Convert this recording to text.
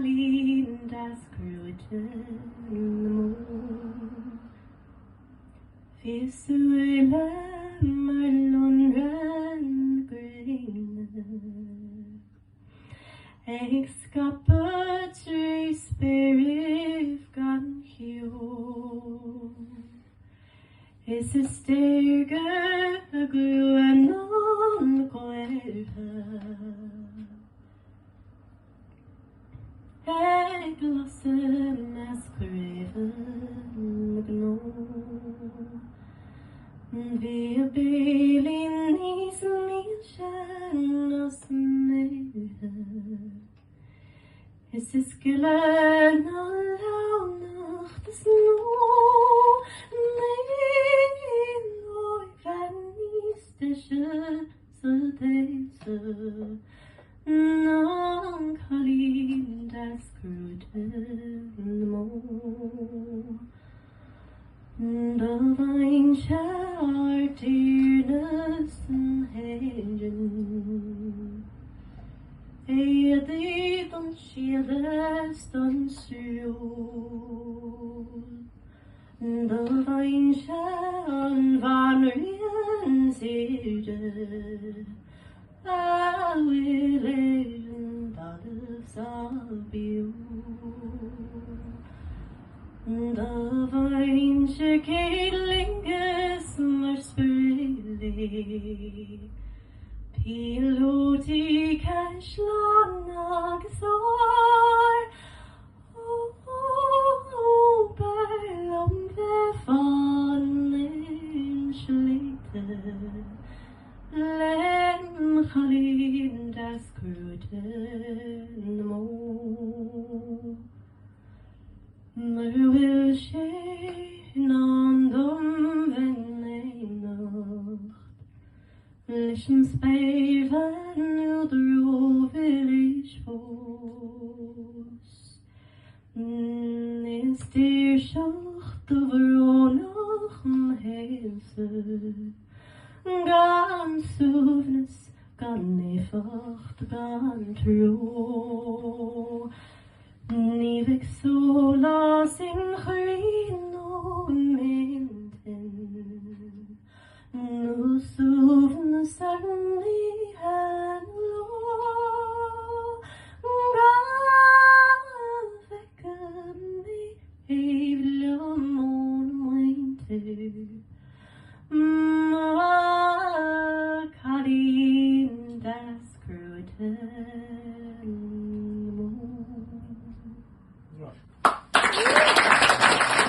Cailín Deas Crúite Visuele Marlon Green Excapatory spirit gan hiw Is a styrger gruen on gwertha Eglossum escreven gno Vi a belin is milchen os Is this gillen allow nacht is no Nein oi vanistische Sudese Non Cailín Deas Crúite The vine shall dearness and hagen Eði don shieldes don sjul The vine shall vanrien sirde I will end of you. The vine Cailín Deas Crúite Piloti Cashlon Agsor Oh, Berlum Vefon Schlite Len Cailín Deas Crúite Will sheen on dom vennenacht Lischen speiven ud rovelish fos Is dir schacht overonach helse Gan suvnes, gan nefacht, gan tro Nivek solas in chrin o menten Nu suvnes arni hen lo Gaveka me evlam on winter